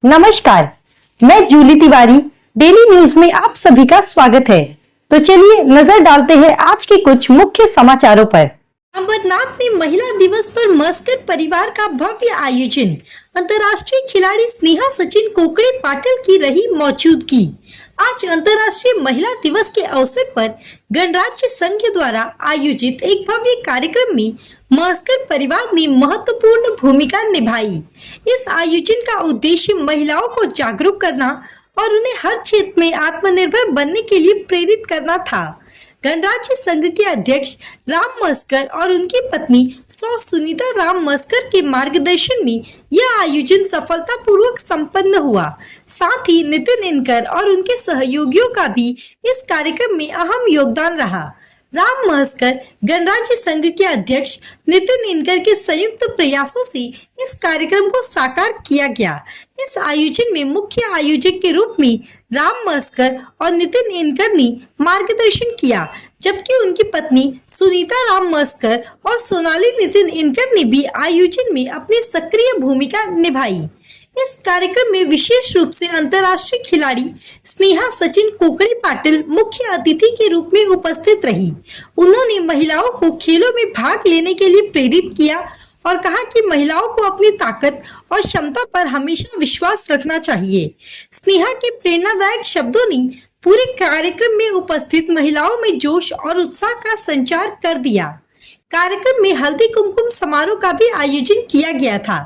नमस्कार, मैं Jully Tiwari. Daily news में आप सभी का स्वागत है। तो चलिए नजर डालते हैं आज के कुछ मुख्य समाचारों पर। अमरनाथ में महिला दिवस पर मस्कर परिवार का भव्य आयोजन। अंतर्राष्ट्रीय खिलाड़ी स्नेहा सचिन कोकड़े पाटिल की रही मौजूदगी। आज अंतर्राष्ट्रीय महिला दिवस के अवसर पर गणराज्य संघ द्वारा आयोजित एक भव्य कार्यक्रम में मस्कर परिवार ने महत्वपूर्ण भूमिका निभाई। इस आयोजन का उद्देश्य महिलाओं को जागरूक करना और उन्हें हर क्षेत्र में आत्मनिर्भर बनने के लिए प्रेरित करना था। गणराज्य संघ के अध्यक्ष राम मस्कर और उनकी पत्नी सौ सुनीता राम मस्कर के मार्गदर्शन में यह आयोजन सफलतापूर्वक संपन्न हुआ। साथ ही नितिन इनकर और उनके सहयोगियों का भी इस कार्यक्रम में अहम योगदान रहा। राम मस्कर गणराज्य संघ के अध्यक्ष नितिन इनकर के संयुक्त प्रयासों से इस कार्यक्रम को साकार किया गया। इस आयोजन में मुख्य आयोजक के रूप में राम मस्कर और नितिन इनकर ने मार्गदर्शन किया, जबकि उनकी पत्नी सुनीता राम मस्कर और सोनाली नितिन इनकर ने भी आयोजन में अपनी सक्रिय भूमिका निभाई। इस कार्यक्रम में विशेष रूप से अंतर्राष्ट्रीय खिलाड़ी स्नेहा सचिन कोकड़े पाटिल मुख्य अतिथि के रूप में उपस्थित रही। उन्होंने महिलाओं को खेलों में भाग लेने के लिए प्रेरित किया और कहा कि महिलाओं को अपनी ताकत और क्षमता पर हमेशा विश्वास रखना चाहिए। स्नेहा के प्रेरणादायक शब्दों ने पूरे कार्यक्रम में उपस्थित महिलाओं में जोश और उत्साह का संचार कर दिया। कार्यक्रम में हल्दी कुमकुम समारोह का भी आयोजन किया गया था,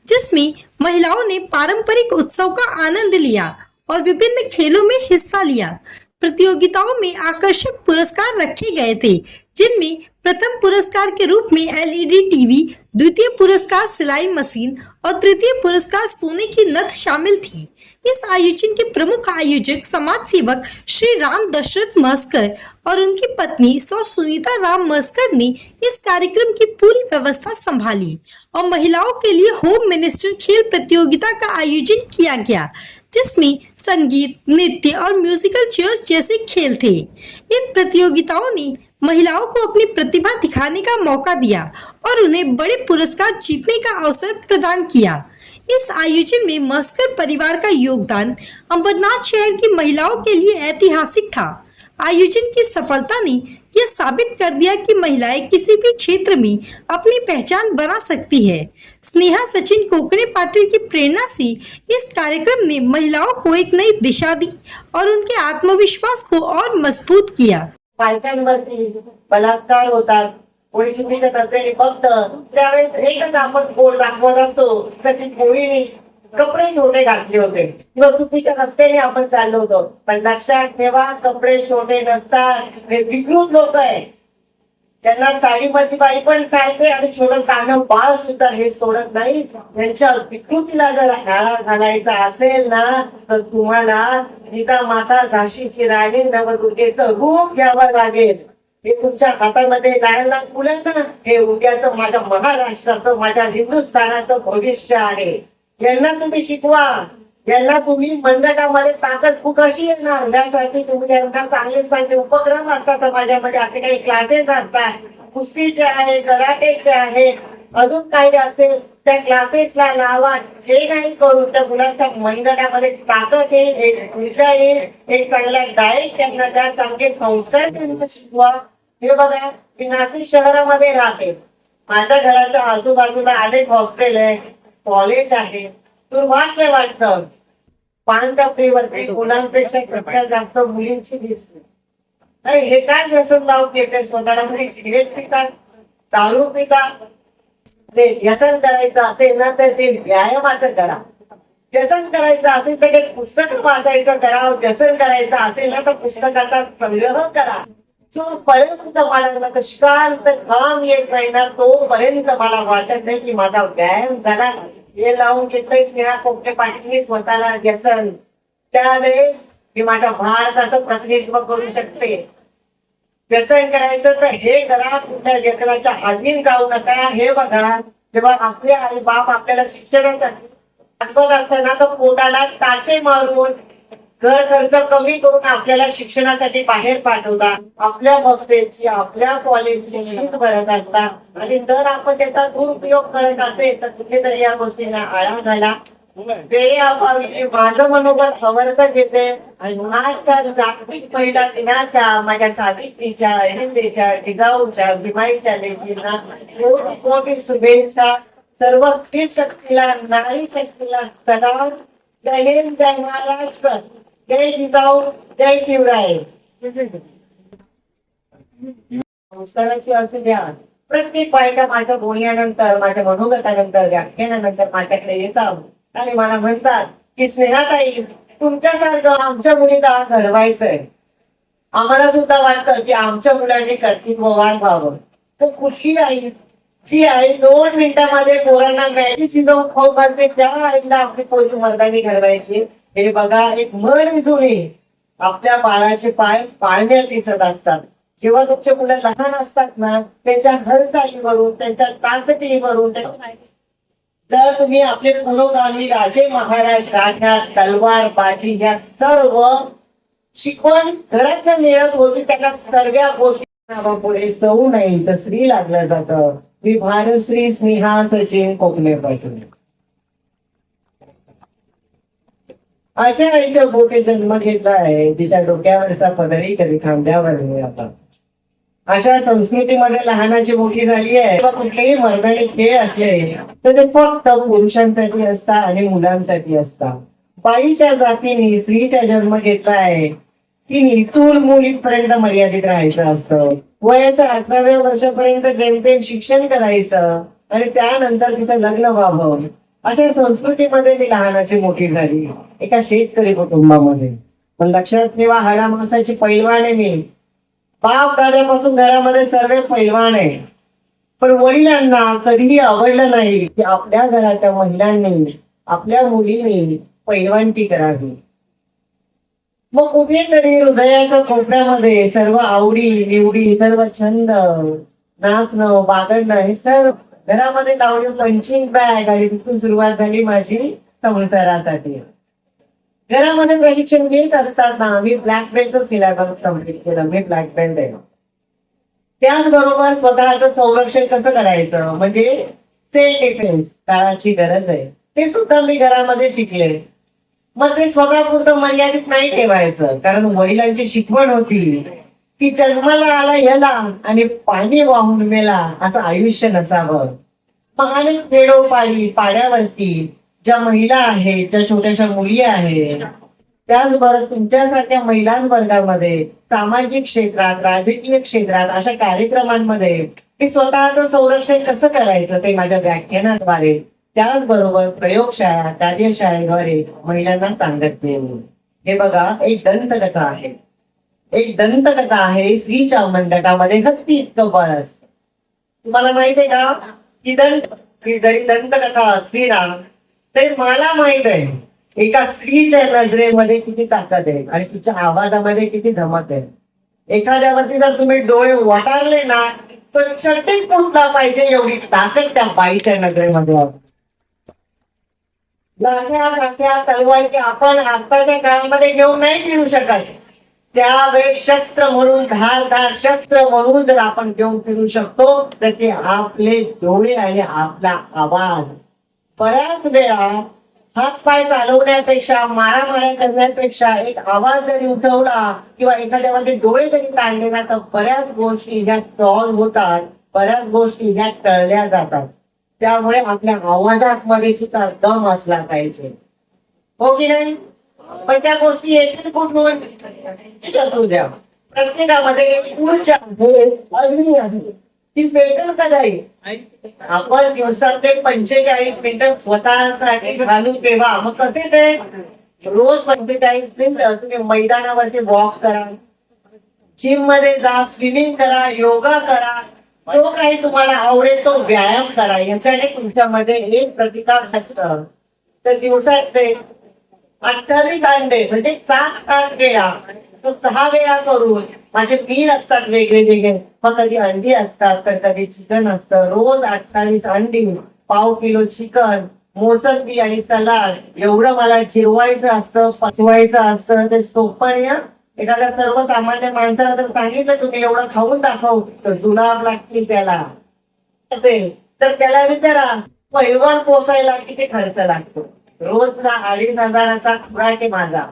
जिसमें महिलाओं ने पारंपरिक उत्सव का आनंद लिया और विभिन्न खेलों में हिस्सा लिया। प्रतियोगिताओं में आकर्षक पुरस्कार रखे गए थे, जिनमें प्रथम पुरस्कार के रूप में एलईडी टीवी, द्वितीय पुरस्कार सिलाई मशीन और तृतीय पुरस्कार सोने की नथ शामिल थी। इस आयोजन के प्रमुख आयोजक समाज सेवक श्री राम दशरथ मस्कर और उनकी पत्नी सौ सुनीता राम मस्कर ने इस कार्यक्रम की पूरी व्यवस्था संभाली और महिलाओं के लिए होम मिनिस्टर खेल प्रतियोगिता का आयोजन किया गया, जिसमें संगीत, नृत्य और म्यूजिकल चेयर्स जैसे खेल थे। इन प्रतियोगिताओं ने महिलाओं को अपनी प्रतिभा दिखाने का मौका दिया और उन्हें बड़े पुरस्कार जीतने का अवसर प्रदान किया। इस आयोजन में मस्कर परिवार का योगदान अमरनाथ शहर की महिलाओं के लिए ऐतिहासिक था। आयोजन की सफलता ने यह साबित कर दिया कि महिलाएं किसी भी क्षेत्र में अपनी पहचान बना सकती है। स्नेहा सचिन कोकड़े पाटिल की प्रेरणा से इस कार्यक्रम ने महिलाओं को एक नई दिशा दी और उनके आत्मविश्वास को और मजबूत किया। बायकांवरती बलात्कार होतात, कोणी चुकीचं असलेली फक्त त्यावेळेस एकच आपण बोल दाखवत असतो तर ती पोरीने कपडे छोटे घातले होते किंवा चुकीच्या रस्त्याने आपण चाललो होतो, पण लक्षात ठेवा कपडे छोटे नसतात, हे विकृत लोक आहे। त्यांना साडीमध्ये बाई पण चालते आणि छोटं कानं बाळ सुद्धा हे सोडत नाही। त्यांच्या विकृतीला जर आळा घालायचा असेल ना तर तुम्हाला जिजामाता झाशीची राणी नवदुर्गेचं रूप घ्यावं लागेल। हे तुमच्या हातामध्ये लायला फुलं ना, हे उद्याचं माझ्या महाराष्ट्राचं, माझ्या हिंदुस्थानाचं भविष्य आहे। यांना तुम्ही शिकवा, यांना तुम्ही मंडळामध्ये ताकद कशी येणार यासाठी तुम्ही त्यांना चांगले चांगले उपक्रम असतात समाजामध्ये, असे काही क्लासेस असतात, कुस्तीचे आहे, कराटेचे आहे, अजून काही असेल त्या क्लासेसला लावा। जे काही करून त्या मुलांच्या मंडळामध्ये ताकद येईल, एक ऊर्जा येईल, एक चांगला डाएट त्यांना द्या, चांगले संस्कार त्यांना शिकवा। हे बघा, मी नाशिक शहरामध्ये राहते, माझ्या घराच्या आजूबाजूला अनेक हॉस्टेल आहे, कॉलेज आहे, दुर्भाग्य वाटतं पानटपरीवरती मुलांपेक्षा सगळ्यात जास्त मुलींची दिसते। अरे हे काय व्यसन लावून घेते स्वतःला, मुली सिगरेट पितात, दारू पितात। ते व्यसन करायचं असेल ना तर ते व्यायामाचं करा, व्यसन करायचं असेल तर एक पुस्तक वाचायचं करा, व्यसन करायचं असेल ना तर पुस्तकाचा संग्रह करा। जोपर्यंत मला शांत काम येत नाही ना तोपर्यंत मला वाटत नाही की माझा व्यायाम झाला। हे लावून घेतलंय स्नेहा कोकड़े पाटील स्वतःला व्यसन, त्यावेळेस मी माझ्या भारताचं प्रतिनिधित्व करू शकते। व्यसन करायचं तर हे करा, कुठल्या व्यसनाच्या अधीन जाऊ नका। हे बघा, जेव्हा आपले आई बाप आपल्याला शिक्षणासाठी पाठवत असताना तर पोटाला टाचे मारून घर खर्च कमी करून आपल्याला शिक्षणासाठी बाहेर पाठवतात, आपल्या हॉस्टेलची, आपल्या कॉलेजची फीस भरत असतात। आणि जर आपण त्याचा दुरुपयोग करत असेल तर कुठेतरी या गोष्टींना आळा घाला। वेळेअभावी माझं मनोबल खबरचं घेते. आजच्या जागतिक महिला दिनाच्या माझ्या सावित्रीच्या, अहिंदेच्या, जिजाऊच्या, भीमाईच्या लेकींना कोटी कोटी शुभेच्छा. सर्व स्त्री शक्तीला, नारी शक्तीला सलाम. जय हिंद, जय महाराष्ट्र, जय जिजाऊ, जय शिवराय. संस्काराची असू द्या. प्रत्येक बायका माझ्या बोलण्यानंतर, माझ्या मनोगतानंतर, व्याख्यानानंतर माझ्याकडे येतात आणि मला म्हणतात की स्नेहाताई, तुमच्यासारखं आमच्या मुलीला घडवायचंय. आम्हाला सुद्धा वाटतं की आमच्या मुलांनी कर्तृत्ववान व्हावं. तर कुठली आई, जी आई 2 मिनिटांमध्ये पोरांना मॅगी शिजवून खाऊ घालते, त्या आईला आपली पोरगी मर्दानी घडवायची. हे बघा, एक म्हण जुनी, आपल्या बाळाचे पाय पाळण्यात दिसत असतात. जेव्हा तुमचे मुलं लहान असतात ना, त्यांच्या हालचालीवरून, त्यांच्या ताकदीवरून, जर तुम्ही आपले पुरोगामी राजे महाराज, गाठ्या, तलवार बाजी या सर्व शिकवण घरात मिळत होती, त्याला सर्व गोष्टी नावापुढे सऊ नाही तर श्री लागलं जातं. मी भारश्री स्नेहा सचिन कोकणे पाटील. अशा आईच्या बोटे जन्म घेतला आहे, तिच्या डोक्यावरचा पदरी कधी खांद्यावर नाही. आता अशा संस्कृतीमध्ये लहानाची मोठी झाली आहे. किंवा कुठलेही मैदानी खेळ असले तर ते फक्त पुरुषांसाठी असतात आणि मुलांसाठी असतात. बाईच्या जातीने स्त्रीचा जन्म घेतला आहे, तिने चूल मुलीपर्यंत मर्यादित राहायचं असतं. वयाच्या 18व्या वर्षापर्यंत जेमतेम शिक्षण करायचं आणि त्यानंतर तिचं लग्न व्हावं. अशा संस्कृतीमध्ये ती लहानाची मोठी झाली, एका शेतकरी कुटुंबामध्ये. पण लक्षात ठेवा, हाडामासाची पैलवान आहे मी. बाप दाद्यापासून घरामध्ये सर्व पैलवान आहे. पण वडिलांना कधीही आवडलं नाही की आपल्या घराच्या महिलांनी, आपल्या मुलींनी पैलवानकी करावी. मग कुठेतरी हृदयाच्या कोपऱ्यामध्ये सर्व आवडी निवडी, सर्व छंद, नाचणं, बागडणं हे सर्व घरामध्ये लावली पंचिंग बॅग आणि तिथून सुरुवात झाली माझी संसारासाठी. घरामध्ये प्रशिक्षण घेत असताना मी ब्लॅक बेल्टचं सिलेबस कम्प्लीट केलं. मी ब्लॅक बेल्ट आहे. त्याचबरोबर स्वतःचं संरक्षण कसं करायचं, म्हणजे सेल्फ डिफेन्स, काळाची गरज आहे, ते सुद्धा मी घरामध्ये शिकले. मग ते स्वतःपुरतं मर्यादित नाही ठेवायचं, कारण वडिलांची शिकवण होती की जन्माला आला याला आणि पाणी वाहून मेला असं आयुष्य नसावं. मग अनेक खेडोपाडी पाड्यावरती ज्या महिला आहेत, ज्या छोट्याशा मुली आहेत, त्याचबरोबर तुमच्यासारख्या महिलांवर्गामध्ये सामाजिक क्षेत्रात, राजकीय क्षेत्रात अशा कार्यक्रमांमध्ये मी स्वतःचं संरक्षण कसं करायचं ते माझ्या व्याख्यानाद्वारे, त्याचबरोबर प्रयोगशाळा, कार्यशाळेद्वारे महिलांना सांगत नाही. हे बघा, एक दंतकथा आहे. एक दंतकथा आहे. स्त्रीच्या मंडटामध्ये हत्ती इतकं बळ असतं. तुम्हाला माहित आहे का की जरी दंतकथा असली ना तरी मला माहित आहे एका स्त्रीच्या नजरेमध्ये किती ताकद आहे आणि तिच्या आवाजामध्ये किती धमक आहे. एखाद्यावरती जर तुम्ही डोळे वटारले ना तर चटईच पोचला पाहिजे एवढी ताकद त्या बाईच्या नजरेमध्ये आहे. लाख्या तलवारी आपण आताच्या काळामध्ये घेऊन नाही फिरू शकत. त्यावेळेस शस्त्र म्हणून, धारदार शस्त्र म्हणून जर आपण घेऊन फिरू शकतो तर ते आपले डोळे आणि आपला आवाज. बऱ्याच वेळा हातपाय चालवण्यापेक्षा, मारामाऱ्या करण्यापेक्षा एक आवाज जरी उठवला किंवा एखाद्यामध्ये डोळे जरी काढले ना तर बऱ्याच गोष्टी ह्या सॉल्व्ह होतात, बऱ्याच गोष्टी ह्या टळल्या जातात. त्यामुळे आपल्या आवाजात मध्ये सुद्धा दम असला पाहिजे, हो की नाही? पण त्या गोष्टी येतील कुठून? असू द्या, प्रत्येकामध्ये एक ऊर्जा आहे, अग्नी आहे, ती पेटेल का नाही? आपण दिवसाचे 45 मिनिटं स्वतःसाठी घालू तेव्हा मग कसे ते रोज 45 मिनिटं तुम्ही मैदानावरती वॉक करा, जिम मध्ये जा, स्विमिंग करा, योगा करा, जो काही तुम्हाला आवडेल तो व्यायाम करा. याच्याने तुमच्यामध्ये एक प्रतिकार असतं. तर दिवसात ते 28 अंडे म्हणजे 7 वेळा, 6 वेळा करून माझे मील असतात वेगवेगळे. मग कधी अंडी असतात तर कधी चिकन असतं. रोज 28 अंडी, पाव किलो चिकन, मोसंबी आणि सलाड एवढं मला जिरवायचं असतं, पचवायचं असतं. ते सोपं नाही. एखाद्या सर्वसामान्य माणसाला जर सांगितलं तुम्ही एवढं खाऊन दाखव तर जुलाब लागतील त्याला असेल तर त्याला विचारा पैलवान पोसायला किती खर्च लागतो. रोजचा 2,500 खुराक आहे माझा.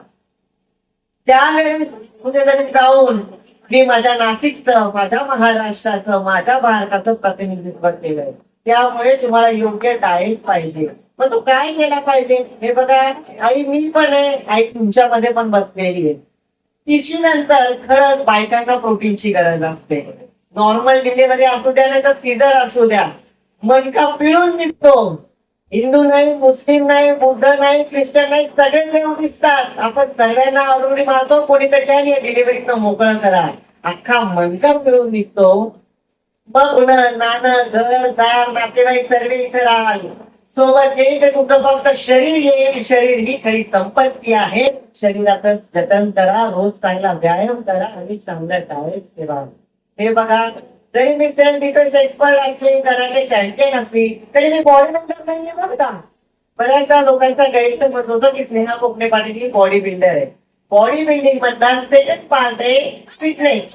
त्यावेळेस कुठेतरी जाऊन मी माझ्या नाशिकचं, माझ्या महाराष्ट्राचं, माझ्या भारताचं प्रतिनिधित्व केलंय. त्यामुळे तुम्हाला योग्य डाएट पाहिजे. मग तो काय केला पाहिजे हे बघा. आई मी पण आहे, आई तुमच्यामध्ये पण बसलेली आहे. तिशी नंतर खरंच बायकांना प्रोटीनची गरज असते. नॉर्मल डिलिव्हरी असू द्या नाही तर सीझर असू द्या, मणका पिळून निघतो. हिंदू नाही, मुस्लिम नाही, बुद्ध नाही, ख्रिश्चन नाही, सगळे देव दिसतात. आपण सर्वांना आवडून मारतो, कोणीतरी काय डिलिव्हरीनं मोकळं करा, अख्खा मणका पिळून निघतो. मग नाणं, घर, दार, नातेवाईक सर्व इथे राहाल. सोबत येईल तर तुमचं फक्त शरीर येईल. शरीर ही खरी संपत्ती आहे. शरीराचं जतन करा, रोज चांगला व्यायाम करा आणि चांगला डाएट ठेवा. हे बघा, जरी मी सेल्फ डिफेन्स एक्सपर्ट असली, कराटे चॅम्पियन असली, तरी मी बॉडी बिल्डर नाही बघता. बऱ्याचदा लोकांचा गैरसमज होतो की स्नेहा कोकणे पाटील ही बॉडी बिल्डर आहे. बॉडी बिल्डिंग मधला सेकंड पार्ट आहे फिटनेस.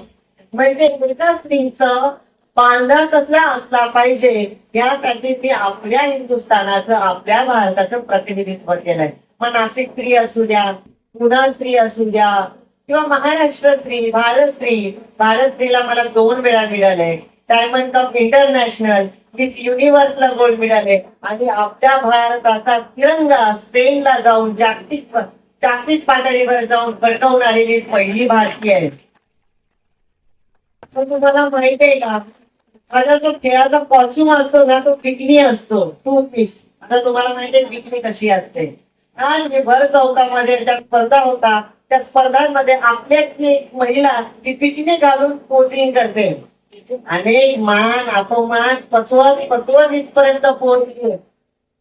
म्हणजे एका स्त्रीचं पांढरा कसला असला पाहिजे यासाठी मी आपल्या हिंदुस्थानाचं, आपल्या भारताचं प्रतिनिधित्व केलंय. मग नाशिक स्त्री असू द्या, पुणा स्त्री असू द्या किंवा महाराष्ट्र स्त्री, भारत स्त्री. भारत स्त्रीला मला 2 वेळा मिळालंय. डायमंड कप इंटरनॅशनल, मिस युनिव्हर्सला गोल्ड मिळाले आणि आपल्या भारताचा तिरंगा स्पेनला जाऊन जागतिक पातळीवर जाऊन फडकवून आलेली पहिली भारतीय आहे. तुम्हाला माहिती आहे का, माझा जो खेळाचा कॉस्ट्युम असतो ना तो बिकनी असतो, 2 पीस. आता तुम्हाला माहिती आहे बिकनी कशी असते. आणि भर चौकामध्ये ज्या स्पर्धा होता त्या स्पर्धांमध्ये आपल्यातली एक महिला ती बिकनी घालून पोचिंग करते. अनेक मान अपमान पचवत इथपर्यंत पोहोचली.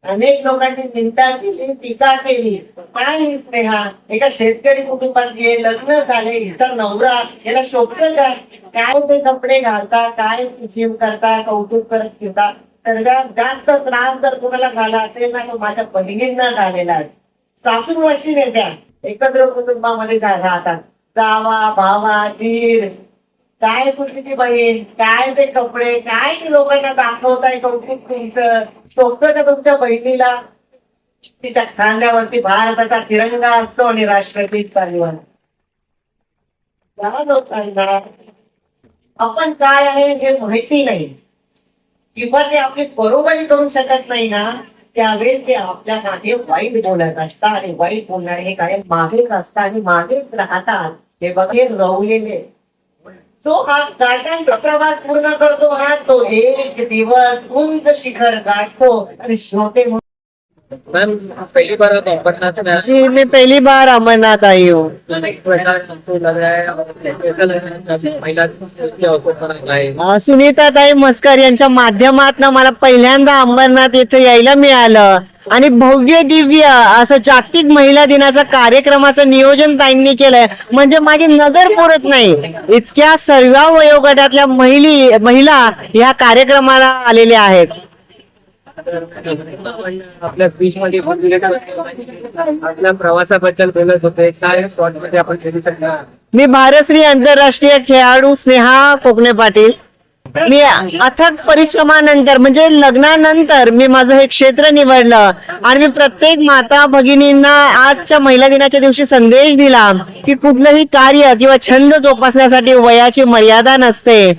अनेक लोकांनी निंदा केली, टीका केली. काय ही स्नेहा एका शेतकरी कुटुंबात गेले, लग्न झाले, हिचा नवरा, याला शोभतं का? काय ते कपडे घालता, काय जिम करता, कौतुक करत फिरता. सगळ्यात जास्त त्रास जर कोणाला झाला असेल ना तो माझ्या बहिणींना झालेला आहे. सासू वर्षी नेत्या एकत्र कुटुंबामध्ये राहतात. जावा, भावा, दीर, काय तुझी ती बहीण, काय ते कपडे, काय ती लोकांना दाखवताय कौतुक तुमचं. शोभतं का तुमच्या बहिणीला? तिच्या खांद्यावरती भारताचा तिरंगा असतो आणि राष्ट्रगीत चालू आहे. ज्या लोकांना आपण काय आहे हे माहिती नाही किंवा ते आपली बरोबरी करू शकत नाही ना, त्यावेळेस ते आपल्या मागे वाईट बोलत असतात आणि वाईट बोलणारे हे काय मागेच असतात आणि मागेच राहतात. हे बघे रवलेले. जो हा गाठांचा प्रवास पूर्ण करतो ना तो एक दिवस उंच शिखर गाठतो आणि श्रोते. मैम पहली बार आप अमरनाथ में आए, जी मैं पहली बार अमरनाथ आई हूँ. आपको लग रहा है और कैसा लग रहा है महिला के अवसर पर आप आए? सुनीताताई मस्कर यांच्या माध्यमातून मला पहिल्यांदा अमरनाथ येथे यायला मिळालं आणि भव्य दिव्य असं जागतिक महिला दिनाचा कार्यक्रमाचं नियोजन ताईंनी केलंय. म्हणजे माझी नजर पुरत नाही इतक्या सर्व वयोगटातल्या महिला या कार्यक्रमाला आलेल्या आहेत. आपल्या स्पीच मध्ये आपल्या प्रवासाबद्दल बोलत होते, काय शॉर्ट मध्ये आपण बोलू शकता? मी भारतश्री आंतरराष्ट्रीय खेळाडू स्नेहा कोकणे पाटील. मी अथक परिश्रमानंतर म्हणजे लग्नानंतर मी माझं हे क्षेत्र निवडलं आणि मी प्रत्येक माता भगिनींना आजच्या महिला दिनाच्या दिवशी संदेश दिला की कुठलंही कार्य किंवा छंद जोपासण्यासाठी वयाची मर्यादा नसते.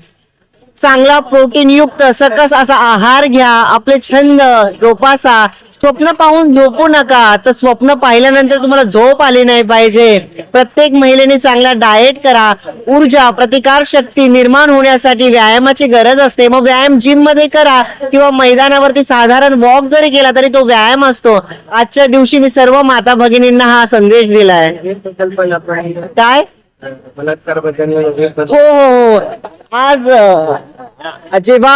चांगला प्रोटीन युक्त सकस असा आहार घ्या, आपले छंद जोपासा. स्वप्न पाहून झोपू नका, तर स्वप्न पाहिल्यानंतर तुम्हाला झोप आली नाही पाहिजे. प्रत्येक महिलेने चांगला डाएट करा. ऊर्जा प्रतिकार शक्ती निर्माण होण्यासाठी व्यायामाची गरज असते. मग व्यायाम जिम मध्ये करा किंवा मैदानावरती साधारण वॉक जरी केला तरी तो व्यायाम असतो. आजच्या दिवशी मी सर्व माता भगिनींना हा संदेश दिलाय. काय बलात्कार बद्दल हो हो आज जेव्हा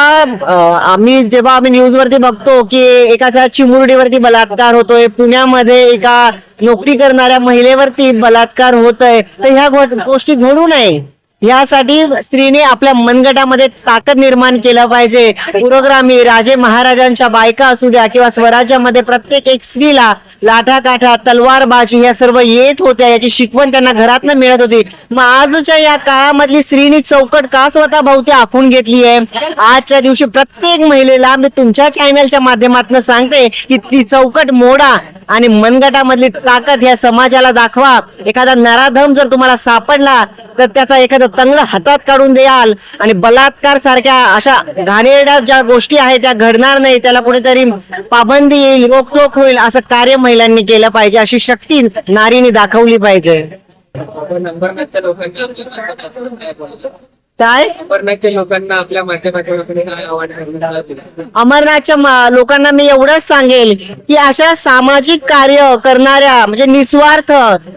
आम्ही न्यूज वरती बघतो की एखाद्या चिमुरडीवरती बलात्कार होतोय, पुण्यामध्ये एका नोकरी करणाऱ्या महिलेवरती बलात्कार होतोय, तर ह्या गोष्टी घडू नये यासाठी स्त्रीने आपल्या मनगटामध्ये ताकद निर्माण केलं पाहिजे. पुरोगामी राजे महाराजांच्या बायका असू द्या किंवा स्वराज्यामध्ये प्रत्येक एक स्त्रीला लाठाकाठा तलवारबाजी ह्या सर्व येत होत्या. याची शिकवण त्यांना घरातनं मिळत होती. मग आजच्या या काळामधली स्त्रीनी चौकट का स्वतः भोवती आखून घेतली आहे? आजच्या दिवशी प्रत्येक महिलेला मी तुमच्या चॅनलच्या माध्यमातून सांगते की ती चौकट मोडा आणि मनगटामधली ताकद ह्या समाजाला दाखवा. एखादा नराधम जर तुम्हाला सापडला तर त्याचा एखादा तंगड हातात काढून द्याल आणि बलात्कार सारख्या अशा घाणेरड्या ज्या गोष्टी आहेत त्या घडणार नाही. त्याला कुठेतरी पाबंदी येईल, रोखोक होईल असं कार्य महिलांनी केलं पाहिजे. अशी शक्ती नारीने दाखवली पाहिजे. अंबरनाथच्या लोकांना काय अंबरनाथच्या लोकांना आपल्या माध्यमातून काय आवाहन करण्यात अमरनाथच्या लोकांना मी एवढंच सांगेल की अशा सामाजिक कार्य करणाऱ्या म्हणजे निस्वार्थ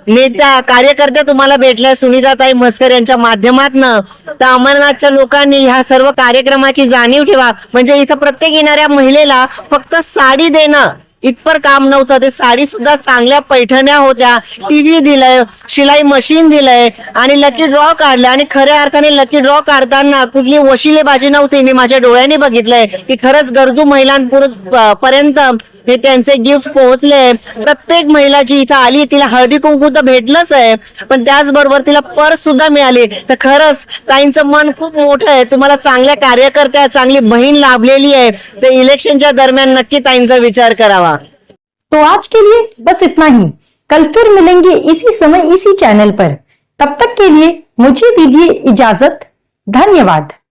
नेत्या कार्यकर्त्या तुम्हाला भेटल्या सुनीताताई म्हसकर यांच्या माध्यमातनं, तर अमरनाथच्या लोकांनी ह्या सर्व कार्यक्रमाची जाणीव ठेवा. म्हणजे इथं प्रत्येक येणाऱ्या महिलेला फक्त साडी देणं इतपर काम नव्हतं. ते साडी सुद्धा चांगल्या पैठण्या होत्या, टीव्ही दिलंय, शिलाई मशीन दिलंय आणि लकी ड्रॉ काढलं. आणि खऱ्या अर्थाने लकी ड्रॉ काढताना कुठली वशिलेबाजी नव्हती. मी माझ्या डोळ्यांनी बघितलंय की खरंच गरजू महिलांपर्यंत हे त्यांचे गिफ्ट पोहोचले. प्रत्येक महिला जी इथं आली तिला हळदी कुंकू तर भेटलंच आहे, पण त्याचबरोबर तिला पर्स सुद्धा मिळाली. तर खरंच ताईंचं मन खूप मोठं आहे. तुम्हाला चांगल्या कार्यकर्त्या, चांगली बहीण लाभलेली आहे. तर इलेक्शनच्या दरम्यान नक्की ताईंचा विचार करावा. तो आज के लिए बस इतना ही. कल फिर मिलेंगे इसी समय इसी चैनल पर. तब तक के लिए मुझे दीजिए इजाजत. धन्यवाद.